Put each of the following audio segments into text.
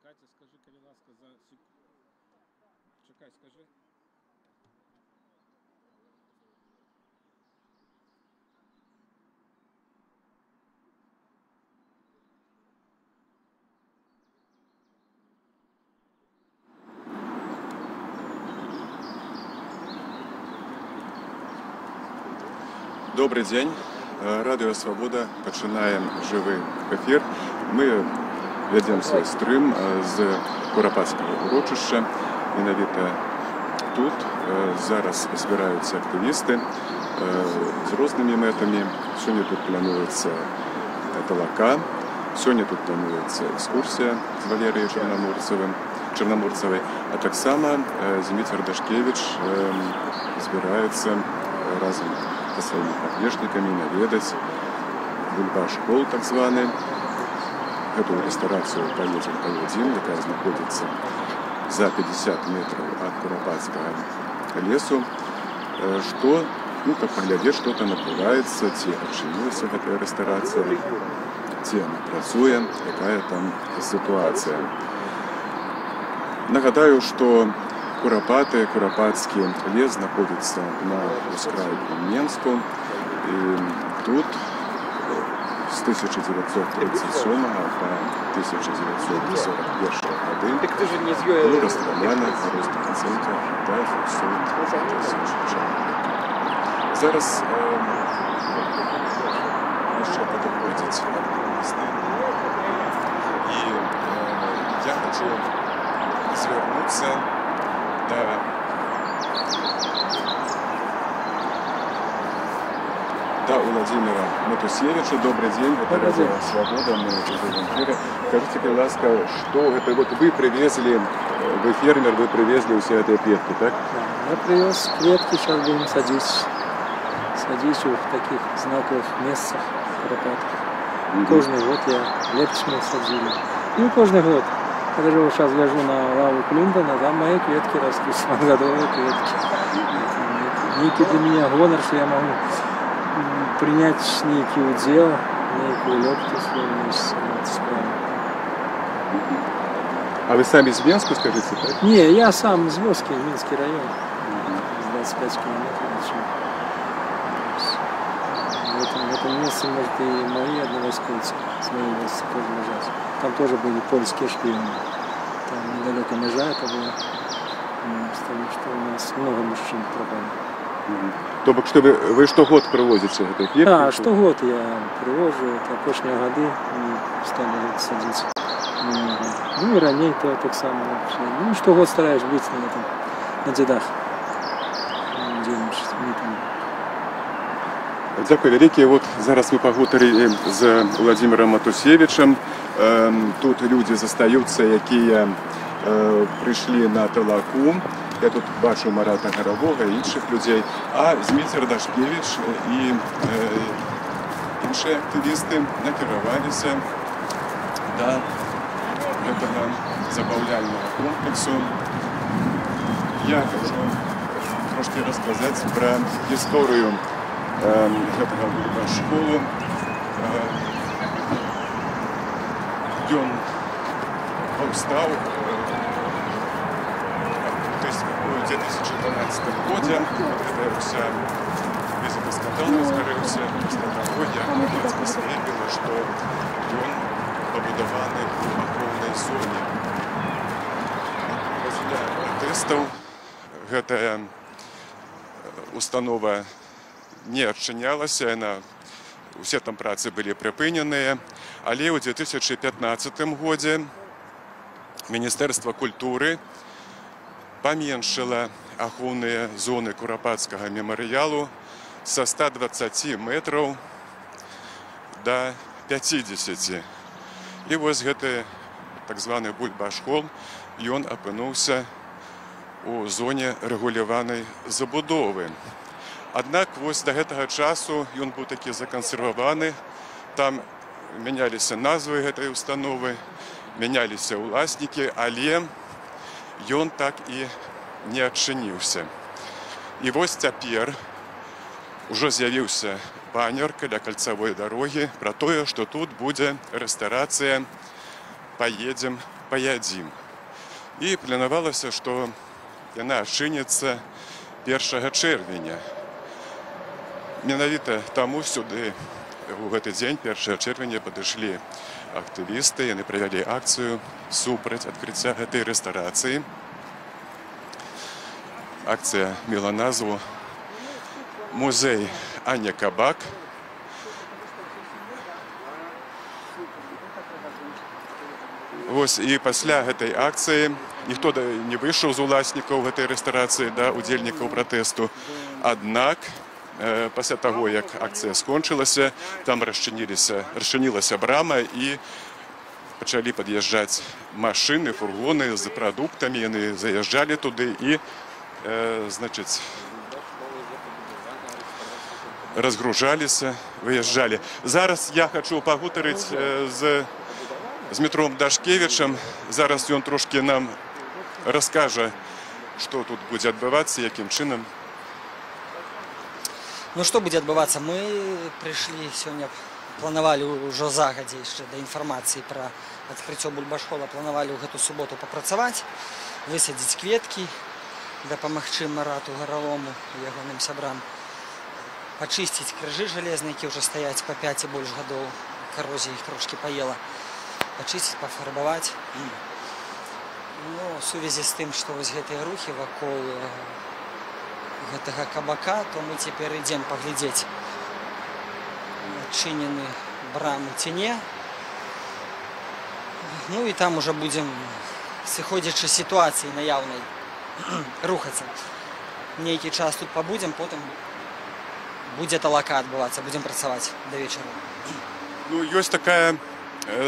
Катя, скажи, коли ласка, за чекай, скажи. Добрый день. Радио Свобода. Пачынаем жывы эфир. Мы вядзем свой стрым з Курапацкага урочышча. Менавіта тут зараз збіраюцца актывісты з рознымі мэтамі. Сёння тут плануецца талака. Сёння тут плануецца экскурсія з Валерыяй Чарнаморцавай. А таксама Зміцер Дашкевіч збіраецца разам со своими подвижниками наведать бульба-школ, так званый. Эту ресторацию поедем пойдем, якая находится за 50 метров от Курапацкага лесу. Что, ну, как поглядеть, что-то наблюдается, те отчинилась эта ресторация, те она працуе, какая там ситуация. Нагадаю, что Курапацкий лес находится на ускрайку Менску. И тут с 1937 по 1941 годы было расстреляно рост оценка до 200 тысяч человек. Зараз еще подходит активисты. И я хочу свернуться до Владимира Матусевича. Добрый день, это Радио Свобода, мы уже в эфире. Скажите, пожалуйста, что это вот вы привезли, вы фермер, вы привезли все эти клетки, так? Да, я привез клетки, сейчас будем садить в таких знаковых местах Куропатках. Каждый год летом мы садили. Ну, каждый год. Я даже вот сейчас гляжу на лаву Клинтона, там мои клетки растут, годовые клетки. Некий для меня гонор, что я могу принять некий удел, некую лепту свою справу. А вы сами из Менска, скажите, так? Не, я сам из Воски, Минский район, 25 километров. В этом месте, может, и мои одновойсковцы с моей власти тоже лежат. Там тоже были польские шпионы. Там недалеко межа это было. Потому что у нас много мужчин пропали. То бок, что вы штогод привозите этой клетки? Да, штогод я привожу. Это кошные годы и стали садить. Ну и ранее то так само. Ну, штогод стараюсь быть на дедах. Дякую велике. Вот зараз мы поговорили з Владимиром Матусевичем. Тут люди застаюцца, якія пришли на талаку. Я тут бачу Марата Горового и інших людей. А Зміцер Дашкевич и іншие активисты накіравалися до этого забавляльного комплексу. Я хочу трошки рассказать про историю этого бульба-школу. Ён паўстаў у 2012 годзе. Гэта ўся весь этот скандал разгарэўся пасля таго, як грамадства заявіла, што ён пабудаваны ў ахоўнай зоне. Пасля пратэстаў гэтая установа не адчынялася, усе там працы былі прыпыненыя, але ў 2015 годзе Міністэрства культуры паменшыла ахоўныя зоны Курапацкага мемарыялу са 120 метраў да 50. І вось гэты так званы бульба-школ, ён апынуўся у зоне рэгуляванай забудовы. Аднак вось да гэтага часу ён быў такі закансерваваны, там мяняліся назвы гэтай установы, мяняліся ўласнікі, але ён так і не адчыніўся. І вось цяпер ужо з'явіўся баннер каля кальцавой дарогі пра тое, што тут будзе рэстарацыя «Поедем паядзім. І планавалася, што яна адчыніцца 1 чэрвеня. Менавіта таму сюды у гэты дзень 1 чэрвеня падышлі актывісты, яны правялі акцыю супраць адкрыцця гэтай рэстарацыі. Акцыя мела назву «Музей Аня Кабак». Вось, і пасля гэтай акцыі ніхто не выйшаў з уласнікаў гэтай рэстарацыі, да, удзельнікаў пратэсту. Аднак, пасля таго, як акцыя скончылася, там расчынілася брама і пачалі пад'язджаць машыны, фургоны з прадуктамі, яны заязджалі туды і, значыць, разгружаліся, выязджалі. Зараз я хачу пагутарыць з Дмітром Дашкевічам. Зараз ён трошки нам раскажа, што тут будзе адбывацца, якім чынам. Ну, что будет отбываться? Мы пришли сегодня, планировали уже загодя еще до информации про открытие Бульбашхола, планировали в эту субботу попрацевать, высадить кветки, допомогчи Марату Горолому и ягоным сябрам, почистить крыжи железные, которые уже стоят по 5 и больше годов, коррозия их трошки поела, почистить, пофарбовать. Ну, в связи с тем, что вот эти рухи вокруг гэтага кабака, то мы теперь идем поглядеть адчынены брамы ці не. Ну и там уже будем, сыходзячы ситуации наявной, рухаться. Нейкі час тут побудем, потом будет талака отбываться, будем працаваць до вечера. Ну, ёсць такая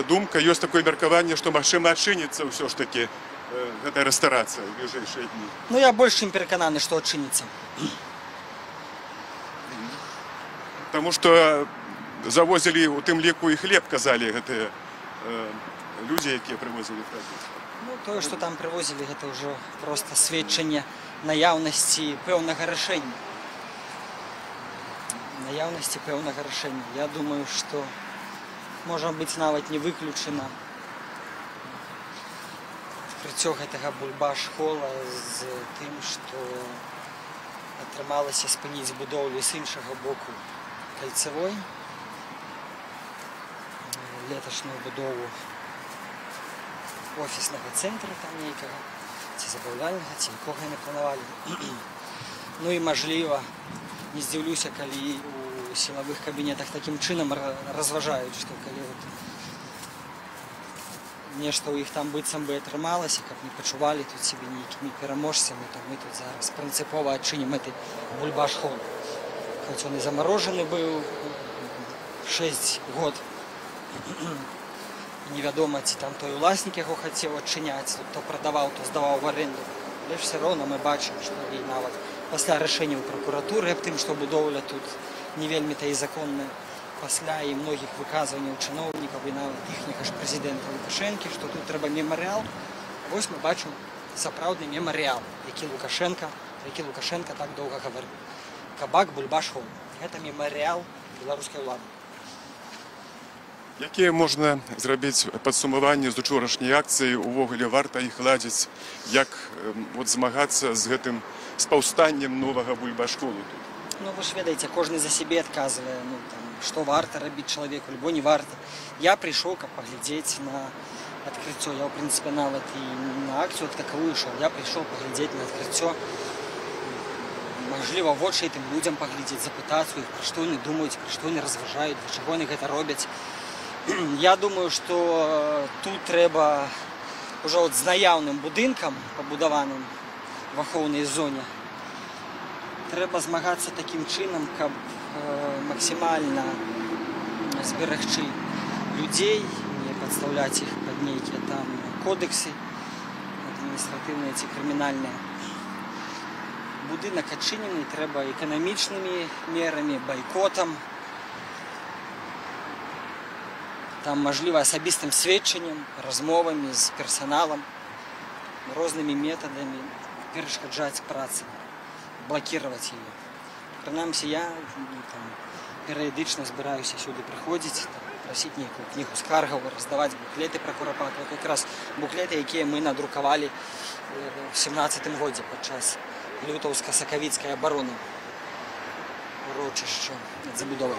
думка, ёсць такое меркаванне, што магчыма адчыніцца ўсё ж такі гэта рэстарацыя ў бліжэйшыя дні. Ну, я больше чем перекананы, что отчинится. Таму што завозілі у тым ліку і хлеб, казалі гэтыя людзі, якія прывозілі прадукты. Ну, то, что там привозили, это уже просто сведчанне наявности пэўнага рашэння. Наявности пэўнага рашэння. Я думаю, что может быть нават не выключена адкрыццё гэтага Бульбашхола з тым, што атрымалася спыніць будоўлю з іншага боку кальцавой, леташнюю будову офіснага цэнтра там нейкага, ці забаўляльнага, ці якога яны планавалі. Ну і мажліва, не здзіўлюся, калі у сілавых кабінетах такім чынам разважаюць, што калі нешта ў іх там быццам бы атрымалася, каб не пачувалі тут себе нейкімі пераможцамі, то мы тут зараз прынцыпова адчынім гэты Бульбашхол. Хоць он і замарожаны быў 6 год. Невядома, ці там той уласнік яго хацеў адчыняць, то прадаваў, то здаваў в аренду. Але все роўна мы бачым, што і нават пасля рашэнняў пракуратуры аб тым, што будоўля тут не вельмі-то і законная, пасля і многіх выказванняў чыноўнікаў і нават іхняга ж прэзідэнта Лукашэнкі, што тут трэба мемарыял. Вось мы бачым сапраўдны мемарыял, які Лукашенка так доўга гаварыў. Кабак Бульбашхол. Гэта мемарыял беларускай улады. Якія можна зрабіць падсумаванні з учорашняй акцыі, увогуле варта іх ладзіць, як змагацца з гэтым спаўстаннем новага Бульбашхолу тут? Ну, вы ж ведаеце, кожны за сябе адказвае, ну, там, што варта рабіць чалавеку, альбо не варта. Я прыйшоў, каб паглядзець на адкрыццё. Я, ў прынцыпе, нават і на акцыю такавую ішоў. Я прыйшоў паглядзець на адкрыццё. Мажліва, вочы тым людзям паглядзець, запытацца іх, пра што яны думаюць, пра што яны разважаюць, для чаго яны гэта робяць. Я думаю, што тут трэба ўжо з наяўным будынкам, пабудаваным в ахоўнай зоне, трэба змагацца такім чынам, каб максімальна зберагчы людзей, не падстаўляць іх пад нейкія там кодексы адміністратыўныя ці крымінальныя. Будынак адчынены, трэба эканамічнымі мерамі, байкотам, там, мажліва, асабістым сведчаннем, размовамі з персаналам, рознымі метадамі перашкаджаць працы, блакировать ее. Прынамсі, я перыядычна збіраюся сюды прыходзіць, запрасіць нейкую кнігу скаргаў, раздаваць буклеты пра Курапат. Вот якраз буклеты, якія мы надрукавалі в 17-м годзе падчас лютаўска-сакавіцкай абароны урочышча над забудовай.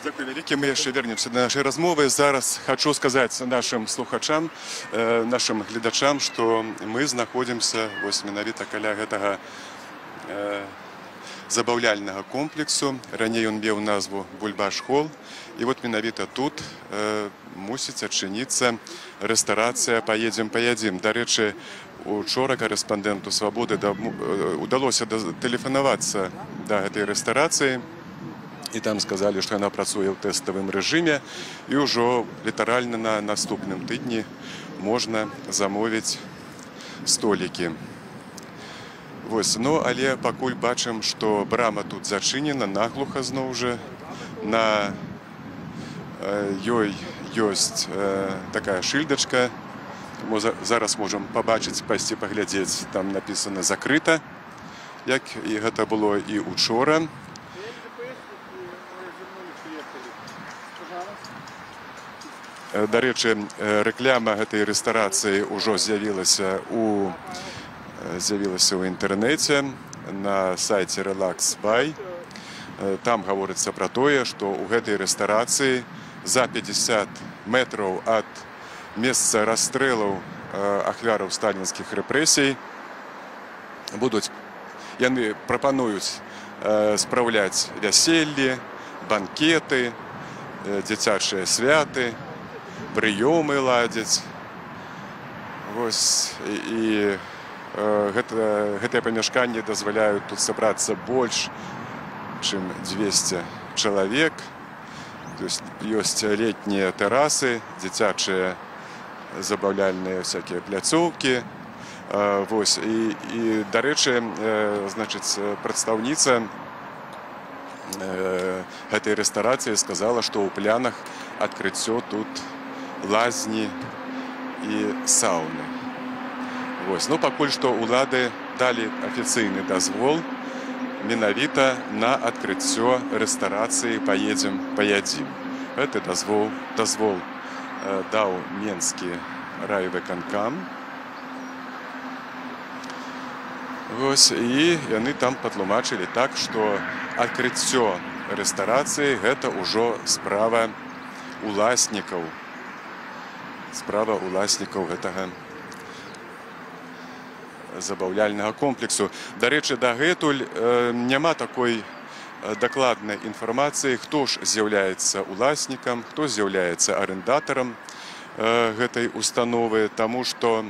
Дзякуй вялікі. Мы яшчэ вернемся да нашай размовы. Зараз хочу сказаць нашым слухачам, нашым гледачам, што мы знаходзімся вось менавіта каля гэтага забаўляльнага комплексу. Раней ён меў назву Бульбаш-хол. І вот менавіта тут мусіць адчыніцца рэстарацыя «Паедзем-паядзім». Дарэчы, учора карэспандэнту «Свабоды» удалося тэлефанавацца да гэтай рэстарацыі. І там сказалі, што яна працуе ў тэставым рэжыме, і ўжо літаральна на наступным тыдні можна замовіць столікі. Вось, ну, але пакуль бачым, што брама тут зачынена, наглуха зноў жа. На ёй ёсць такая шыльдачка. Зараз можам пабачыць, пайсці паглядзець, там напісана «Закрыта», як і гэта было і учора. Дарэчы, рэкляма гэтай рэстарацыі ўжо з'явілася ў інтэрнэце на сайце Relax By. Там гаворыцца пра тое, што ў гэтай рэстарацыі за 50 метраў ад месца расстрэлаў ахвяраў сталінскіх рэпрэсій яны прапануюць спраўляць вяселлі, банкеты, дзіцячыя святы, прыёмы ладзяць. Вось, і гэтыя памяшканні дазваляюць тут сабрацца больш, чым 200 чалавек. Ёсць летнія тэрасы, дзіцячыя забаўляльныя всякія пляцоўкі. Вось, і дарэчы, значыць, прадстаўніца гэтай рэстарацыі сказала, што ў планах адкрыццё тут лазні і сауны. Вось, ну, пакуль што ўлады далі афіцыйны дазвол менавіта на адкрыццё рэстарацыі «Паедзем-паядзім». Гэты дазвол даў Менскі райвыканкам. Вось, і яны там патлумачылі так, што адкрыццё рэстарацыі гэта ўжо справа уласнікаў гэтага забаўляльнага комплексу. Дарэчы, дагэтуль няма такой дакладнай інфармацыі, хто ж з'яўляецца уласнікам, хто з'яўляецца арэндатарам гэтай установы, таму што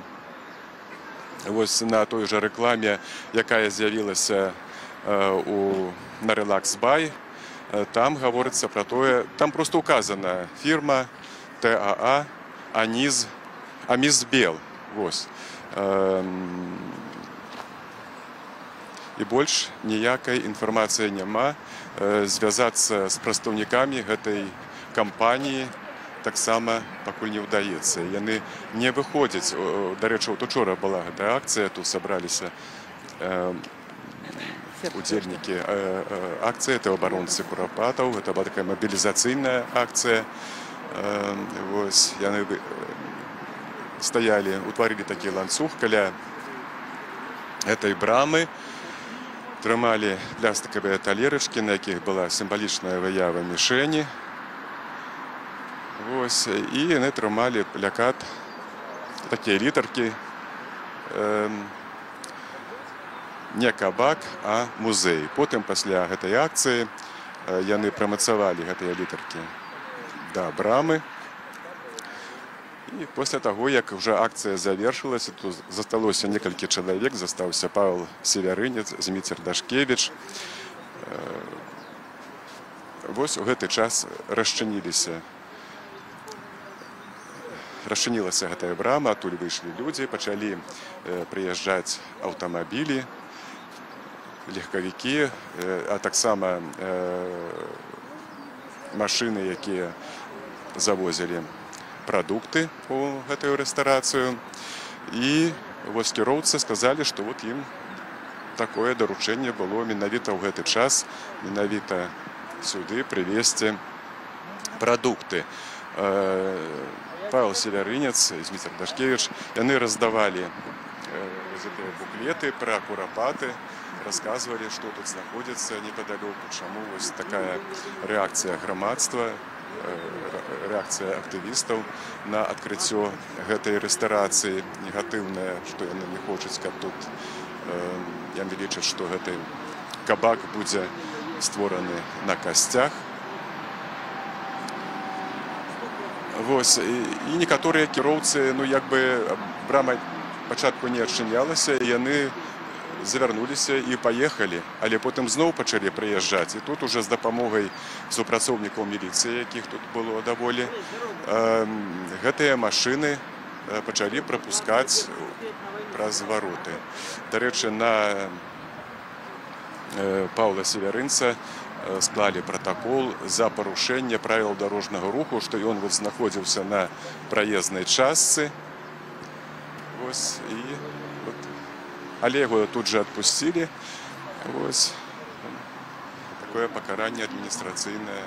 вось на той жа рэкламе, якая з'явілася на Relax By, там гаворыцца пра тое, там проста указана фірма ТАА Амізбел. Вось. І больш ніякай інфармацыі няма. Звязацца з прадстаўнікамі гэтай кампаніі таксама пакуль не ўдаецца. Яны не выходзяць. Дарэчы, от учора была гэтая акцыя, тут сабраліся удзельнікі акцыі, это абаронцы Курапатаў, гэта была такая мабілізацыйная акцыя. Вось, яны стаялі, утварылі такі ланцуг каля гэтай брамы, трымалі пластикавыя талерачкі, на якіх была сімвалічная выява мішэні. Вось, і яны трымалі плакат, такія літаркі, не кабак, а музей. Потым пасля гэтай акцыі яны прамацавалі гэтыя літаркі да брамы. І пасля таго, як уже акцыя завершылася, тут засталося некалькі чалавек, застаўся Павел Севярынец, Зміцер Дашкевіч. Вось у гэты час расчынілася гэтая брама, адтуль выйшлі людзі, пачалі прыязджаць аўтамабілі, легкавікі, а таксама машыны, якія завозілі прадукты у гэтую рэстарацыю. І вось кіроўцы сказалі, што вот ім такое даручэнне было менавіта ў гэты час, менавіта сюды прывезці прадукты. Павел Селярынец і Зміцер Дашкевіч, яны раздавалі гэтыя буклеты пра курапаты, расказвалі, што тут знаходзіцца непадалёку, чаму вось такая рэакцыя грамадства, рэакцыя актывістаў на адкрыццё гэтай рэстарацыі негатыўная, што яны не хочуць, каб тут яны лічаць, што гэты кабак будзе створаны на касцях. Вось, і некаторыя кіроўцы, ну як бы брама пачатку не адчынялася, і яны завярнуліся і паехалі, але потым зноў пачалі прыязджаць. І тут уже з дапамогай супрацоўнікаў міліцыі, якіх тут было даволі, гэтыя машыны пачалі прапускаць праз вароты. Дарэчы, на Паўла Селярынца склалі пратакол за парушэнне правіл дарожнага руху, што ён вот знаходзіўся на праезнай частцы. Вось, і вот, але яго тут же адпусцілі. Вось, такое пакаранне адміністрацыйнае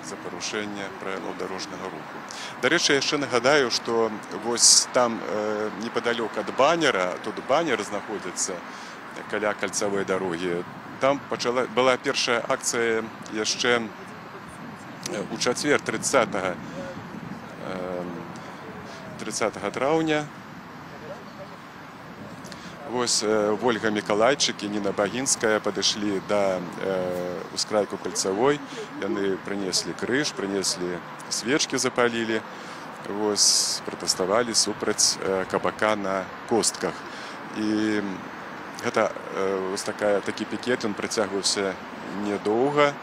за парушэнне правілаў дарожнага руху. Дарэчы, яшчэ нагадаю, што вось там непадалёк ад баннера, тут баннер знаходзіцца каля кальцавой дарогі. Там была першая акцыя яшчэ у чацвер 30 траўня. Вось Вольга Мікалайчык і Ніна Багінская падышлі да ускрайку кальцавой. Яны прынеслі крыж, прынеслі свечкі, запалілі. Вось, пратэставалі супраць кабака на костках. І гэта такі пікет, ён працягваўся недоўга.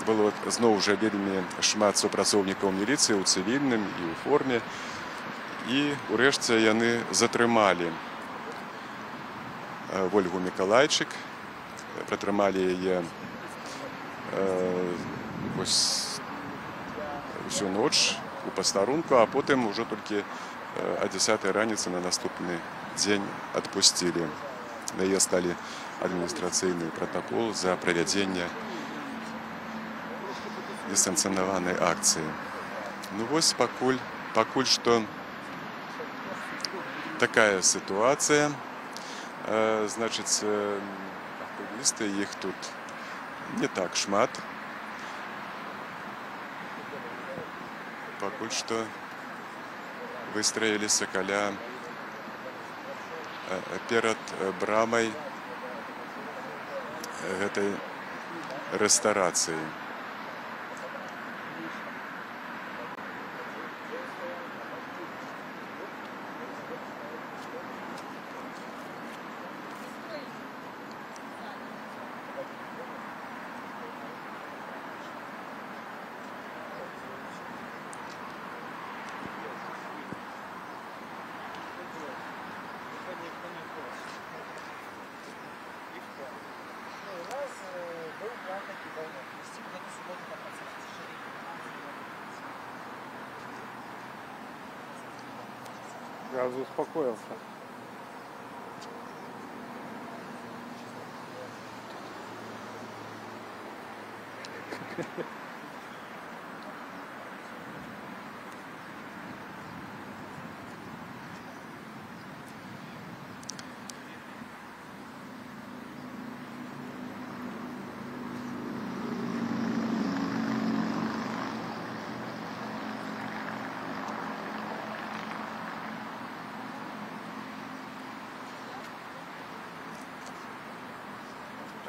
Было зноў жа вельмі шмат супрацоўнікаў міліцыі ў цывільным і ў форме. І ўрэшце яны затрымалі Вольгу Мікалайчык, пратрымалі яе всю ноч у пастарунку, а потым ужо толькі о 10 раніцы на наступны дзень адпусцілі. На яе сталі адміністрацыйны пратакол за правядзенне несанкцыянаванай акцыі. Ну вось пакуль што такая сітуацыя. Значыць, актывісты, іх тут не так шмат. Пакуль што выстраіліся каля перад брамай гэтай рэстарацыі. Я уже успокоился.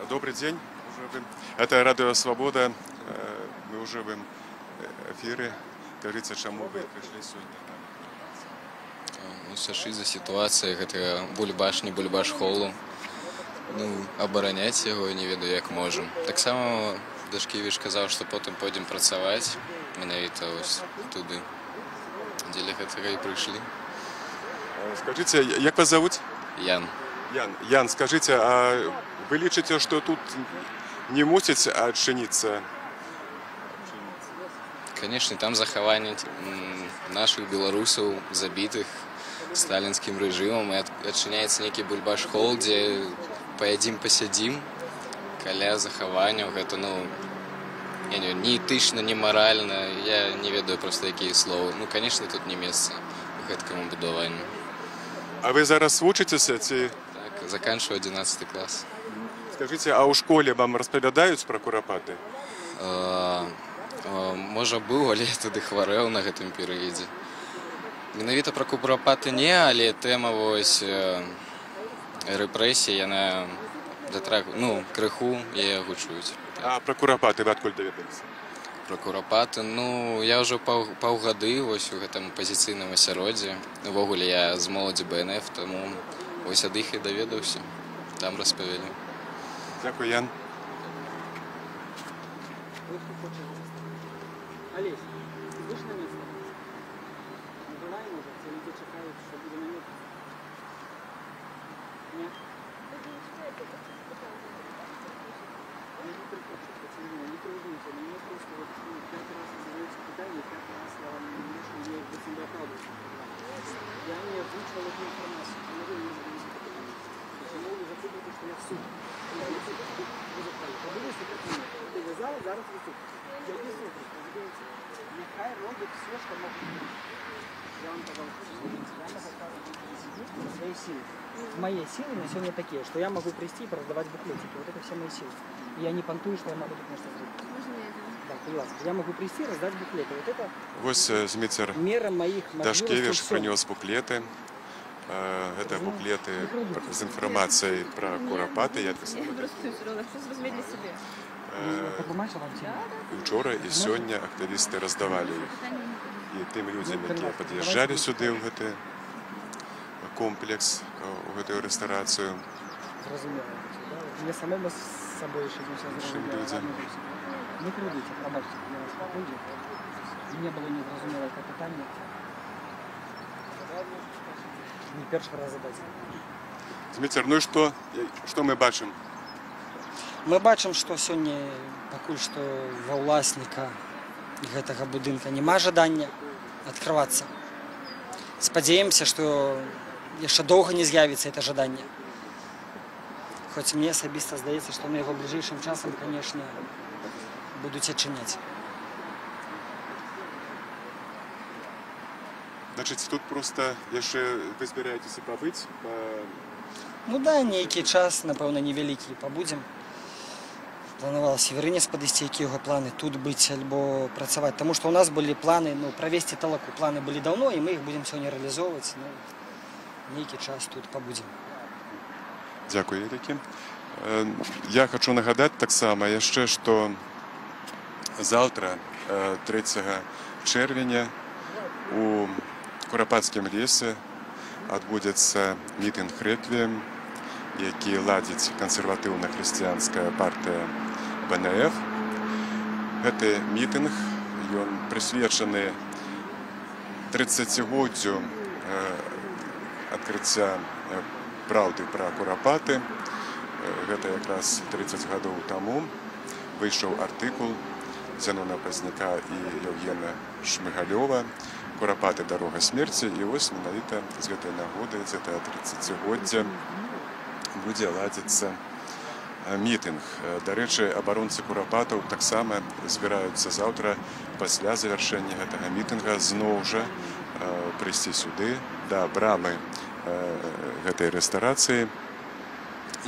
Добрый день. Это Радио Свобода. Мы уже в эфире. Скажите, чему вы пришли сегодня? Ну, саші за сітуацыя, гэта бульбаш, не бульбаш холу. Ну, абараняць яго не ведаю, як можам. Таксама Дашкевіч казаў, што потым пойдзем працаваць. Менавіта ось туды, дзеля гэтага і прыйшлі. Скажите, як вас зовут? Ян. Ян, скажите, а вы лічыце, што тут не мусіць адчыніцца? Канешне, там захаванне нашых беларусаў забітых сталінскім рэжымам, і адчыняецца нейкі бульбаш-хол, дзе паядзім, пасядзім каля захаванняў. Гэта, ну, я не ведаю, ні етычна, ні маральна, я не ведаю просто якія словы. Ну, конечно, тут не месца гэткаму будаванню. А вы зараз вучыцеся ці? Так, заканчиваю 11 класс. Скажите, а ў школе вам распавядаюць пра курапаты? Можа быў, але я тады хварэў на гэтым перыядзе. Менавіта пра курапаты не, але тэма вось рэпрэсій, яна крыху яе гучуць. А пра курапаты вы адкуль даведаліся? Пра курапаты, я ўжо паўгады вось у гэтым пазіцыйным асяроддзі. Увогуле я з моладзі БНФ, таму вось ад іх і даведаўся. Там распавялі. Дякую, Ян. Олесь, будешь на место? Набираем уже, все люди чекают, что будет на месте. Нет? Не приходите, почему? Не трудите, мне просто вот 5 раз задаются питание, 5 раз я вам не вижу, я их этим оправдываю. Я не озвучивал эту информацию, помогу мне задать питание. Почему вы запутаете, что я в суд? Подивіться, як мені. Ти вязала, зараз висуть. Я не слухаю, подивіться. Нехай робить все, що може. Я вам казав, я могу показывать свои силы. Мои силы на сегодня такие, что я могу прийти и продавать буклетики. Вот это все мои силы. И я не понтую, что я могу тут что сделать. Да, пожалуйста. Я могу прийти и раздать буклеты. Вот это Вось Зміцер мера моих Дашкевич возможностей. прынёс буклеты. Гэта буклеты з інфармацыяй пра курапаты. Я Я просто все равно хочу зразумець для себе. Это бумажка вам тебе? Учора і сёння актывісты раздавалі іх. І тым людзям, якія пад'язджалі сюды ў гэты комплекс, у гэтую рэстарацыю. Зрозуміло. Мне самому з собою ще Іншим людям. Не крутите, пробачте, я вас побуду. Мені було незрозуміло це питання. Не перший раз задати. Зміцер, ну і што мы бачым? Мы бачым, што сёння пакуль што ва ўласніка гэтага будынка няма жадання адкрывацца. Спадзяемся, што яшчэ доўга не з'явіцца это жаданне. Хоць мне асабіста здаецца, што на яго бліжэйшым часам, канешне, будуць адчыняць. Значыць, тут проста яшчэ вы збіраецеся пабыць? Ну да, нейкі час, напэўна, невялікі пабудзем. Планавалася Верынец падысці, якія яго планы тут быць альбо працаваць. Таму што ў нас былі планы правесці талаку. Планы былі даўно, і мы іх будзем сёння рэалізоўваць. Нейкі час тут пабудзем. Дзякуй вялікі. Я хачу нагадаць таксама яшчэ, што заўтра, 3 чэрвеня, у Курапацкім лесе адбудзецца мітынг рэквіем, які ладзіць кансерватыўна-хрысціянская партыя БНФ. Гэты мітынг, ён прысвечаны 30-годдзю адкрыцця праўды пра курапаты. Гэта якраз 30 гадоў таму выйшаў артыкул Зянона Пазняка і Еўгена Шмыгалёва «Курапаты. Дарога смерці». І вось менавіта з гэтай нагоды, з гэтага 30-годдзя будзе ладзіцца мітынг. Дарэчы, абаронцы курапатаў таксама збіраюцца заўтра пасля завяршэння гэтага мітынга зноў жа прыйсці сюды да брамы гэтай рэстарацыі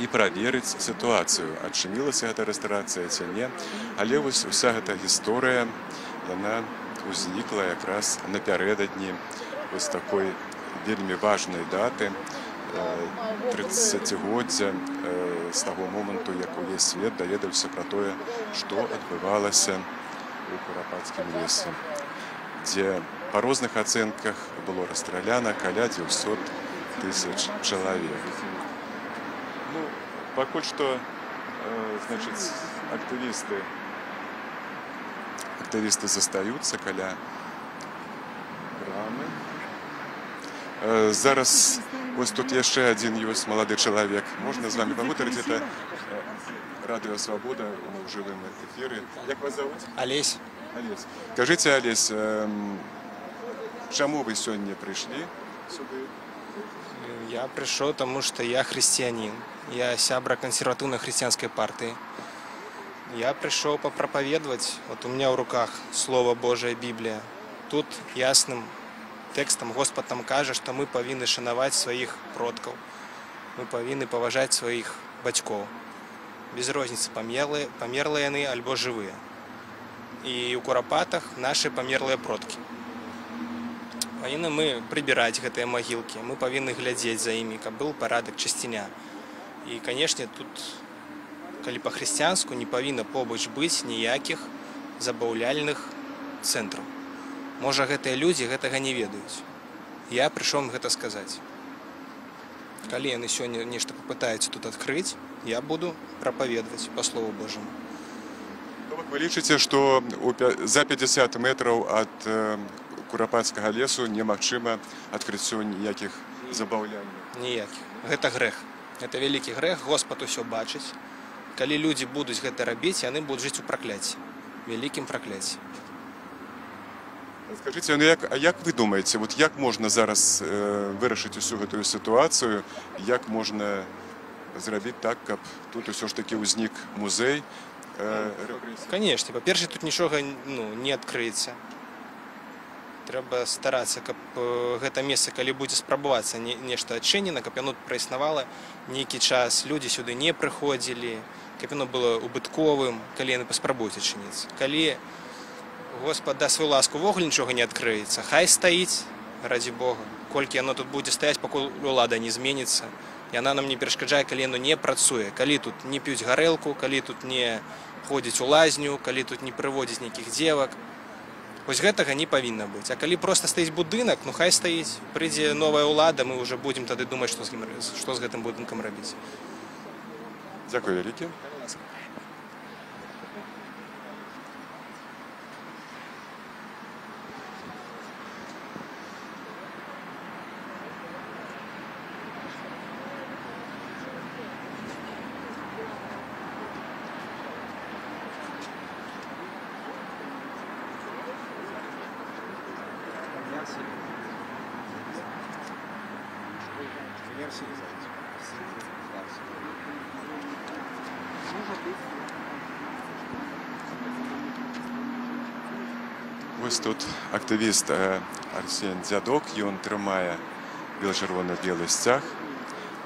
і праверыць сітуацыю, адчынілася гэта рэстарацыя ці не. Але вось уся гэта гісторыя, яна узнікла якраз напярэдадні вось такой вельмі важнай даты, 30-годдзя з таго моманту, як увесь свет даведаўся пра тое, што адбывалася ў Курапацкім лесе, дзе па розных ацэнках было расстраляна каля 900 тысяч чалавек. Ну, пакуль што, значыць, актывісты застаюцца каля брамы. Зараз вось тут яшчэ адзін ёсць малады чалавек. Можна з вами пагутарыць? Это Радыё Свабода ў жывым эфіры. Як вас зовут? Олесь. Олесь. Скажите, Олесь, чаму вы сёння прыйшлі сюды? Я пришел, потому что я христианин. Я сябра консервативно-христианской партии. Я пришел попроповедовать. Вот у меня в руках Слово Божие, Библия. Тут ясным текстом Господь нам каже, что мы повинны шанаваць своих продков. Мы повинны поважать своих батьков. Без розницы, померлые яны альбо живые. И у Курапатах наши померлые продки. Повинны мы прибирать гэтыя могилки, мы повинны глядеть за ими, как был порядок, чистиня. И, конечно, тут, калі по-христианску, не повинно побач быть ніяких забаўляльных центров. Можа, гэтыя люди гэтага не ведаюць. Я пришел им гэта сказать. Калі яны сёння нешта попытаюцца тут открыть, я буду проповедовать по Слову Божьему. Вы лічыце, што за 50 метраў ад Курапацкага лесу немагчыма адкрыццё ніякіх забаўлянняў? Ніякіх. Гэта грэх. Гэта вялікі грэх, Господ усё бачыць. Калі людзі будуць гэта рабіць, яны будуць жыць у пракляцці, вялікім пракляцці. Скажыце, а як вы думаеце, вот як можна зараз вырашыць усю гэтую сітуацыю, як можна зрабіць так, каб тут усё ж такі ўзнік музей? Конечно, па-першае, тут нічога не адкрыецца. Трэба старацца, каб гэта месца, калі будзе спрабавацца нешта адчынена, каб яно праіснавала нейкі час, людзі сюды не прыходзілі, каб яно было убытковым, калі яны паспрабуюць адчыніцца. Калі Господ даст сваю ласку, увогуле нічога не адкрыецца, хай стаіць, раді Бога. Колькі яно тут будзе стаяць, пакуль улада не зменіцца, яна нам не перашкаджае, калі яно не працуе, калі тут не п'юць гарэлку, калі тут не ходзіць у лазню, калі тут не прыводзіць нейкіх дзевак. Вось гэтага не павінна быць. А калі проста стаіць будынак, ну хай стаіць. Прыйдзе новая ўлада, мы ўжо будзем тады думаць, што з гэтым будынкам рабіць. Дзякуй вялікі. Вось тут актывіст Арсен Дзядок, ён трымае бела-чырвона-белы сцяг.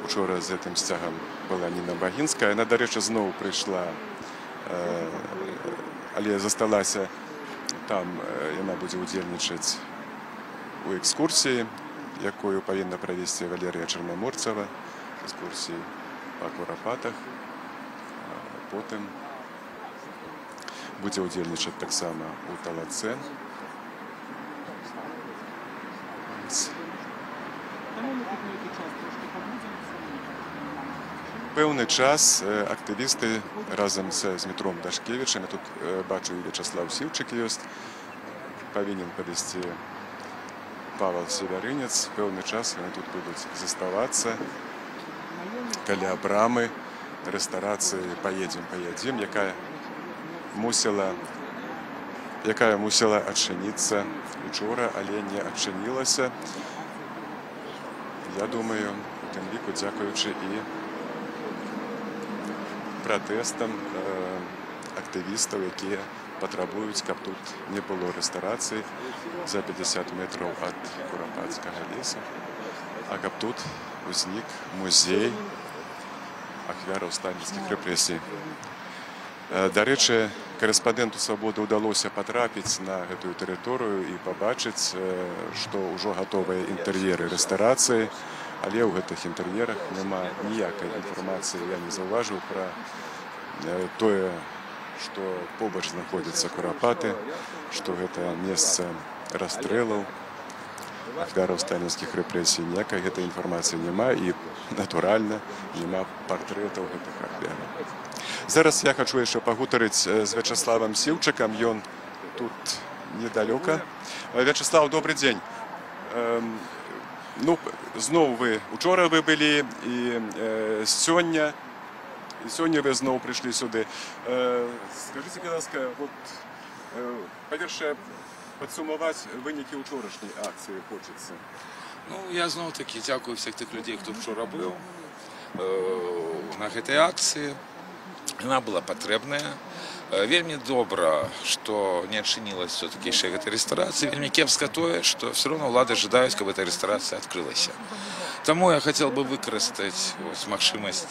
Учора з гэтым сцягам была Ніна Багінская. Яна, дарэчы, зноў прыйшла, але засталася там, яна будзе ўдзельнічаць у экскурсіі, якую павінна правесці Валерыя Чарнаморцава, экскурсіі па Курапатах. Потым будзе ўдзельнічаць таксама у Талацэ. Пэўны час актывісты разам з Змітром Дашкевічам, я тут бачу і Вячаслав Сіўчык ёсць, павінен падысці Павел Севярынец, пэўны час яны тут будуць заставацца каля брамы рэстарацыі «Паедзем», якая мусіла адчыніцца учора, але не адчынілася. Я думаю, у тым ліку дзякуючы і пратэстам актывістаў, якія патрабуюць, каб тут не было рэстарацыі за 50 метраў ад Курапацкага леса, а каб тут узнік музей ахвяраў сталінскіх рэпрэсій. Дарэчы, корэспандэнту «Свабоды» ўдалося патрапіць на гэтую тэрыторыю і пабачыць, што ўжо гатовыя інтэр'еры рэстарацыі, але ў гэтых інтэр'ерах няма ніякай інфармацыі, я не заўважыў пра тое, што побач знаходзяцца Курапаты, што гэта месца расстрэлаў ахвяраў сталінскіх рэпрэсій. Ніякай гэтай інфармацыі няма і, натуральна, няма партрэтаў гэтых ахвяраў. Зараз я хачу яшчэ пагутарыць з Вячаславам Сіўчыкам, ён тут недалёка. Вячаслав, добры дзень. Ну, зноў вы, учора вы былі і сёння вы зноў прыйшлі сюды. Скажыце, будь ласка, па-першае, падсумаваць вынікі учорашняй акцыі хочацца. Ну, я зноў-такі дзякую всіх тых людзей, хто учора быў на гэтай акцыі. Яна была патрэбная. Вельмі добра, што не адчынілася все-таки яшчэ гэта рэстарацыя. Вельмі кепска тое, што все равно ўлады жадаюць, каб эта рэстарацыя адкрылася. Таму я хацеў бы выкарыстаць магчымасць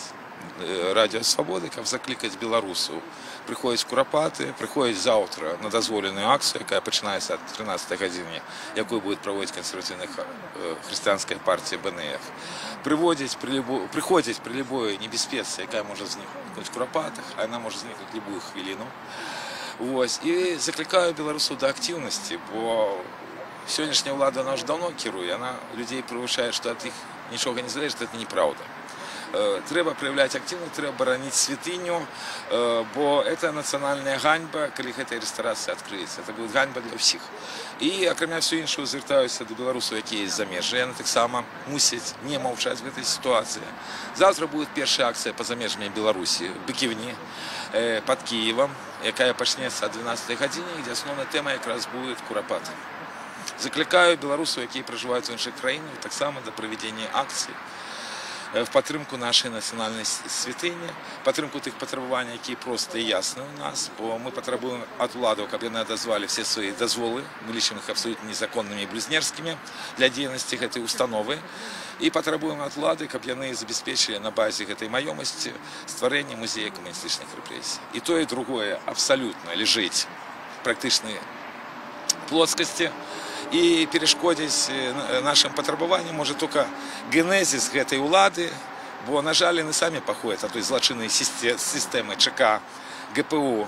Радіо Свабоды, каб заклікаць беларусаў прыходзіць у Курапаты, прыходзіць заўтра на дазволеную акцыю, якая пачынаецца ад 13 гадзіны, якую будет праводзіць кансерватыўная хрысціянская партія БНФ. Прыходзіць пры любой небяспецы, якая можа знікнуць у Курапатах, а яна можа знікнуць любую хвіліну. Вось. І заклікаю беларусаў да актыўнасці, бо сённяшняя ўлада нас даўно кіруе, яна людзей прывучае, што ад іх нічога не залежыць, гэта неправда. Трэба проявляць актыўнасць, трэба бараніць святыню, бо это нацыянальная ганьба, калі гэтая рэстарацыя адкрыецца. Это будет ганьба для ўсіх. І акрамя ўсё іншого звяртаюся да беларусаў, якія есть замежжа. Яны таксама мусяць не маўчаць в этой сітуацыі. Завтра будет першая акцыя па замежжамі Беларусі, Быківні, пад Кіевам, якая пачнецца ад 12 гадзіны, дзе асноўная тэма якраз будет Курапаты. Заклікаю беларусаў, якія пражываюць у іншых краінах, таксама да правядзення акцый в падтрымку нашай нацыянальнай святыні, падтрымку тых патрабаванняў, якія проста і ясны ў нас, бо мы патрабуем ад уладаў, каб яны адазвалі все свае дазволы, мы лічым іх абсалютна незаконнымі і блюзнерскімі для дзейнасці гэтай установы, і патрабуем ад улады, каб яны забяспечылі на базе гэтай маёмасці стварэнне музея камуністычных рэпрэсій. І тое, і другое абсалютна ляжыць практычнай плоскасці, і перашкодзіць нашим патрабаванням можа только генезіс гэтай улады, бо, на жаль, яны самі паходзяць ад той злачыннай сістэмы ЧК, ГПУ,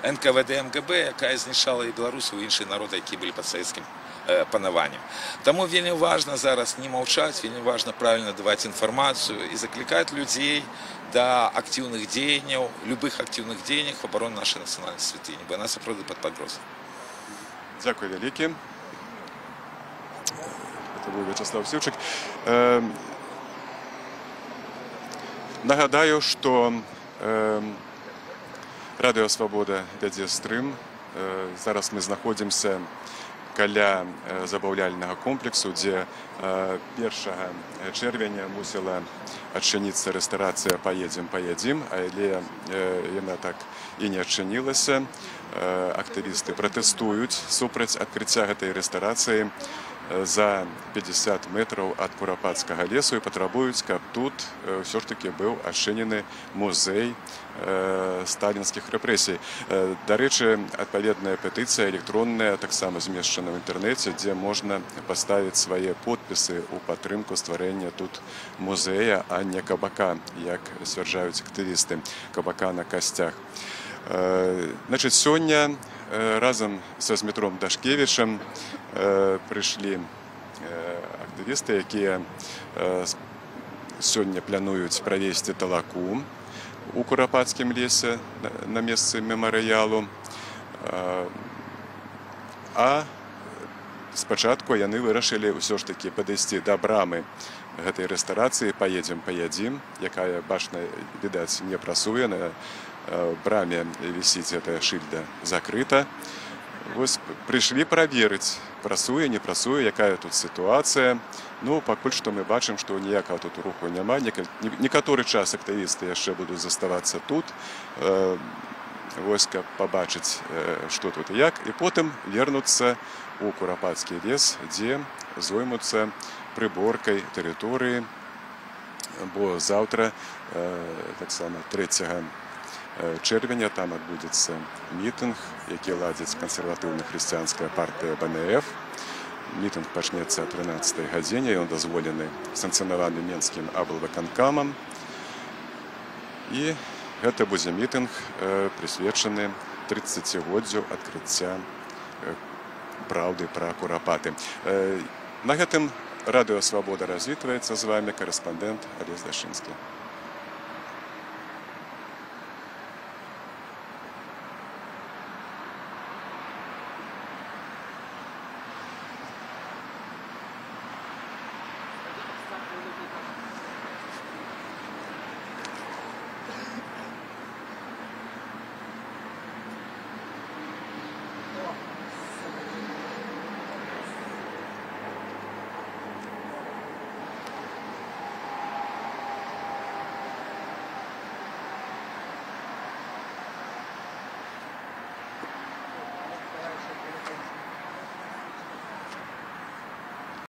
НКВД, МГБ, якая знішчала і беларусаў, і іншыя народы, якія былі пад савецкім панаваннем. Таму вельмі важна зараз не маўчаць, вельмі важна правільна даваць інфармацыю і заклікаць людзей да актыўных дзеянняў, любых актыўных дзеянняў в абарону нашай нацыянальнай святыні, бо яна сапраўды пад пагрозай. Дзякуй вялікі. Это был Вячеслав Сивчик. Нагадаю, что Радио Свобода вядзе стрым. Зараз мы знаходзімся каля забаўляльнага комплексу, дзе 1 чэрвеня мусіла адчыніцца рэстарацыя «Паедзем, але яна так і не адчынілася. Актывісты пратэстуюць супраць адкрыцця гэтай рэстарацыі за 50 метраў ад Курапатскага лесу і патрабуюць, каб тут ўсё ж таки быў адчынены музей сталінскіх рэпрэсій. Дарэчы, адпаведная петыцыя электронная таксама змешчана ў інтэрнэце, дзе можна паставіць свае подпісы ў падтрымку стварэння тут музея, а не кабака, як сцвярджаюць актывісты, кабака на касцях. Значит, сёння разам са Змітром Дашкевічам прыйшлі актывісты, якія сёння плануюць правесці талаку у Курапатскім лесе на месцы мемарыялу. А спачатку яны вырашылі ўсё ж такі падысці да брамы гэтай рэстарацыі «Паедзем, якая, бачна, відаць, не прасуе. На браме вісіць гэтая шыльда закрыта. Вось прыйшлі праверыць, прасуе, не прасуе, якая тут сітуацыя. Ну, пакуль што мы бачым, што ніякага тут руху няма. Некаторы час актывісты яшчэ будуць заставацца тут, вось каб пабачыць, што тут і як, і потым вернуцца ў Курапатскі лес, дзе зоймуцца прыборкай тэрыторыі, бо заўтра, таксама 3 чэрвеня, там адбудзецца мітынг, які ладзіць кансерватыўна-хрысціянская партыя БНФ. Мітынг пачнецца о 13 гадзіне, ён дазволены санкцыянаваны Менскім аблвыканкамам. І гэта будзе мітынг, прысвечаны 30-годдзю адкрыцця праўды пра Курапаты. На гэтым Радыё Свабода развітваецца, з вами карэспандэнт Алесь Дашынскі.